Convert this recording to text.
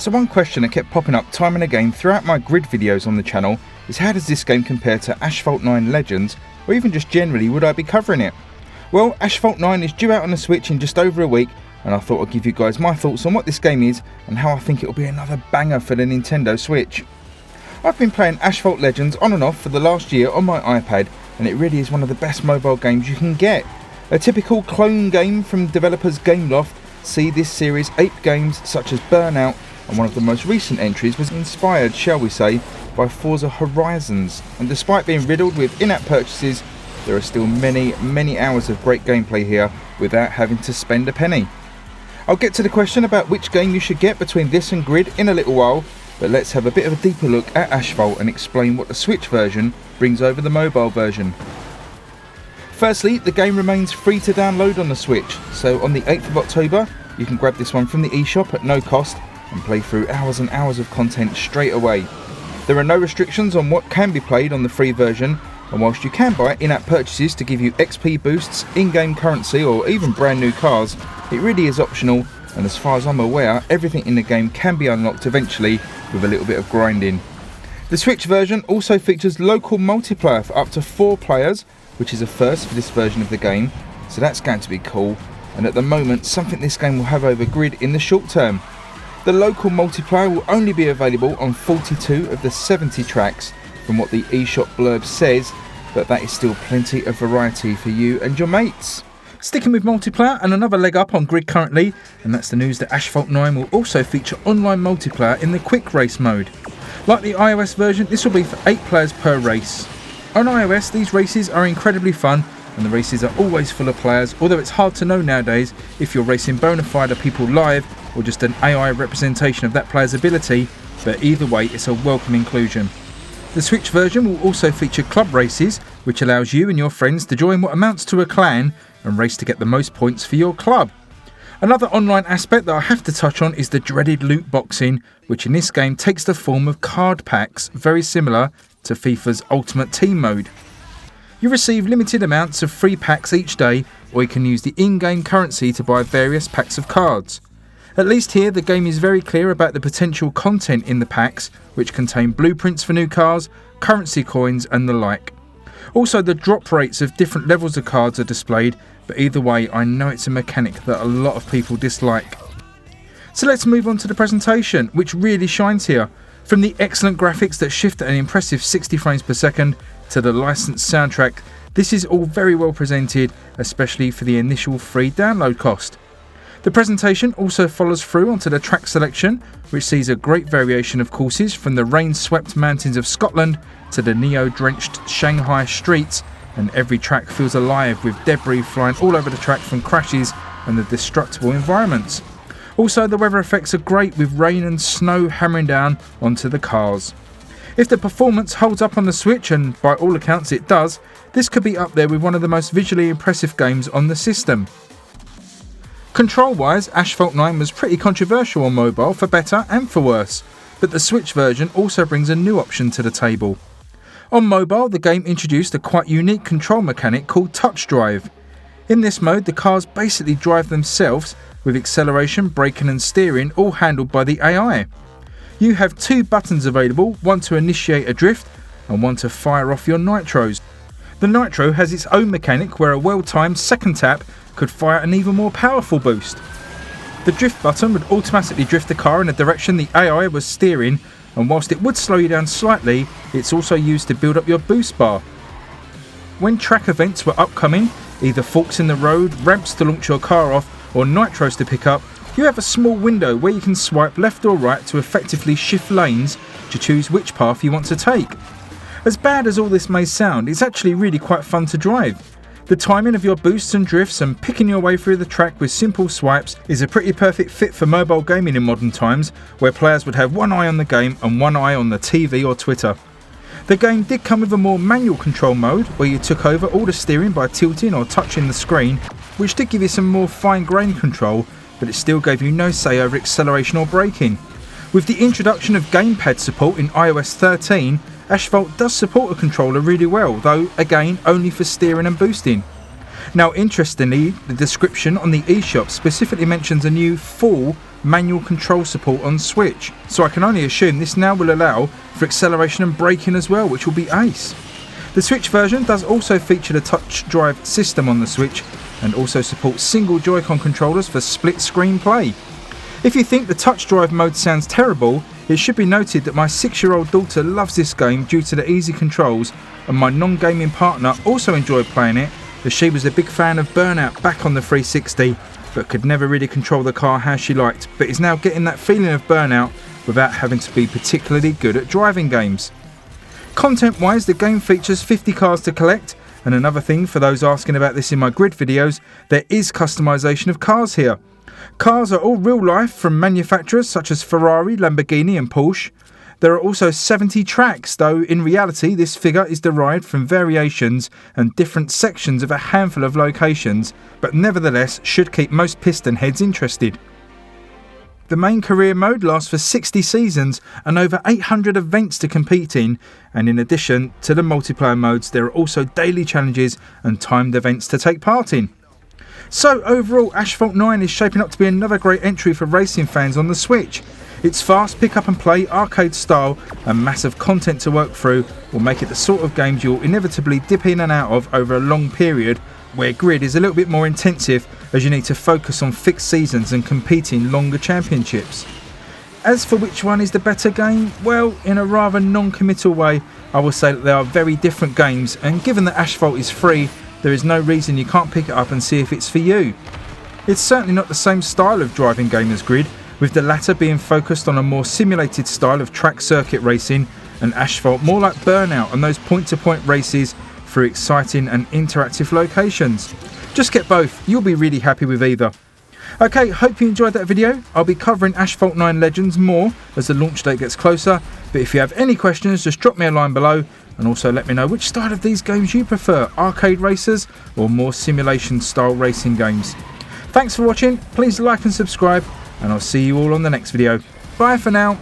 So one question that kept popping up time and again throughout my grid videos on the channel is how does this game compare to Asphalt 9 Legends, or even just generally would I be covering it? Well, Asphalt 9 is due out on the Switch in just over a week, and I thought I'd give you guys my thoughts on what this game is and how I think it'll be another banger for the Nintendo Switch. I've been playing Asphalt Legends on and off for the last year on my iPad, and it really is one of the best mobile games you can get. A typical clone game from developers Gameloft see this series ape games such as Burnout, and one of the most recent entries was inspired, shall we say, by Forza Horizons, and despite being riddled with in-app purchases, there are still many hours of great gameplay here without having to spend a penny. I'll get to the question about which game you should get between this and Grid in a little while, but let's have a bit of a deeper look at Asphalt and explain what the Switch version brings over the mobile version. Firstly, the game remains free to download on the Switch, so on the 8th of October you can grab this one from the eShop at no cost and play through hours and hours of content straight away. There are no restrictions on what can be played on the free version, and whilst you can buy in-app purchases to give you XP boosts, in-game currency or even brand new cars, it really is optional, and as far as I'm aware, everything in the game can be unlocked eventually with a little bit of grinding. The Switch version also features local multiplayer for up to 4 players, which is a first for this version of the game, so that's going to be cool, and at the moment something this game will have over Grid in the short term. The local multiplayer will only be available on 42 of the 70 tracks from what the eShop blurb says, but that is still plenty of variety for you and your mates. Sticking with multiplayer, and another leg up on Grid currently, and that's the news that Asphalt 9 will also feature online multiplayer in the quick race mode. Like the iOS version, this will be for 8 players per race. On iOS, these races are incredibly fun, and the races are always full of players, although it's hard to know nowadays if you're racing bona fide people live or just an AI representation of that player's ability, but either way it's a welcome inclusion. The Switch version will also feature club races, which allows you and your friends to join what amounts to a clan and race to get the most points for your club. Another online aspect that I have to touch on is the dreaded loot boxing, which in this game takes the form of card packs, very similar to FIFA's Ultimate Team mode. You receive limited amounts of free packs each day, or you can use the in-game currency to buy various packs of cards. At least here the game is very clear about the potential content in the packs, which contain blueprints for new cars, currency coins and the like. Also, the drop rates of different levels of cards are displayed, but either way I know it's a mechanic that a lot of people dislike. So let's move on to the presentation, which really shines here. From the excellent graphics that shift at an impressive 60 frames per second to the licensed soundtrack, this is all very well presented, especially for the initial free download cost. The presentation also follows through onto the track selection, which sees a great variation of courses from the rain-swept mountains of Scotland to the neo-drenched Shanghai streets, and every track feels alive with debris flying all over the track from crashes and the destructible environments. Also, the weather effects are great with rain and snow hammering down onto the cars. If the performance holds up on the Switch, and by all accounts it does, this could be up there with one of the most visually impressive games on the system. Control-wise, Asphalt 9 was pretty controversial on mobile for better and for worse, but the Switch version also brings a new option to the table. On mobile, the game introduced a quite unique control mechanic called Touch Drive. In this mode, the cars basically drive themselves, with acceleration, braking and steering all handled by the AI. You have 2 buttons available, one to initiate a drift and one to fire off your nitros. The nitro has its own mechanic where a well-timed second tap could fire an even more powerful boost. The drift button would automatically drift the car in the direction the AI was steering, and whilst it would slow you down slightly, it's also used to build up your boost bar. When track events were upcoming, either forks in the road, ramps to launch your car off, or nitros to pick up, you have a small window where you can swipe left or right to effectively shift lanes to choose which path you want to take. As bad as all this may sound, it's actually really quite fun to drive. The timing of your boosts and drifts and picking your way through the track with simple swipes is a pretty perfect fit for mobile gaming in modern times, where players would have one eye on the game and one eye on the TV or Twitter. The game did come with a more manual control mode, where you took over all the steering by tilting or touching the screen, which did give you some more fine-grained control, but it still gave you no say over acceleration or braking. With the introduction of gamepad support in iOS 13, Asphalt does support a controller really well, though again only for steering and boosting. Now interestingly, the description on the eShop specifically mentions a new full manual control support on Switch, so I can only assume this now will allow for acceleration and braking as well, which will be ace. The Switch version does also feature the touch drive system on the Switch and also supports single Joy-Con controllers for split screen play. If you think the touch drive mode sounds terrible, it should be noted that my 6-year-old daughter loves this game due to the easy controls, and my non-gaming partner also enjoyed playing it as she was a big fan of Burnout back on the 360, but could never really control the car how she liked, but is now getting that feeling of Burnout without having to be particularly good at driving games. Content wise, the game features 50 cars to collect, and another thing for those asking about this in my grid videos, there is customization of cars here. Cars are all real life from manufacturers such as Ferrari, Lamborghini and Porsche. There are also 70 tracks, though in reality this figure is derived from variations and different sections of a handful of locations, but nevertheless should keep most piston heads interested. The main career mode lasts for 60 seasons and over 800 events to compete in, and in addition to the multiplayer modes there are also daily challenges and timed events to take part in. So overall, Asphalt 9 is shaping up to be another great entry for racing fans on the Switch. Its fast pick up and play, arcade style and massive content to work through will make it the sort of games you'll inevitably dip in and out of over a long period, where Grid is a little bit more intensive as you need to focus on fixed seasons and compete in longer championships. As for which one is the better game, well, in a rather non-committal way, I will say that they are very different games, and given that Asphalt is free, there is no reason you can't pick it up and see if it's for you. It's certainly not the same style of driving game as Grid, with the latter being focused on a more simulated style of track circuit racing, and Asphalt more like Burnout and those point-to-point races through exciting and interactive locations. Just get both, you'll be really happy with either. Okay, hope you enjoyed that video. I'll be covering Asphalt 9 Legends more as the launch date gets closer, but if you have any questions just drop me a line below, and also let me know which style of these games you prefer, arcade racers or more simulation style racing games. Thanks for watching, please like and subscribe, and I'll see you all on the next video. Bye for now.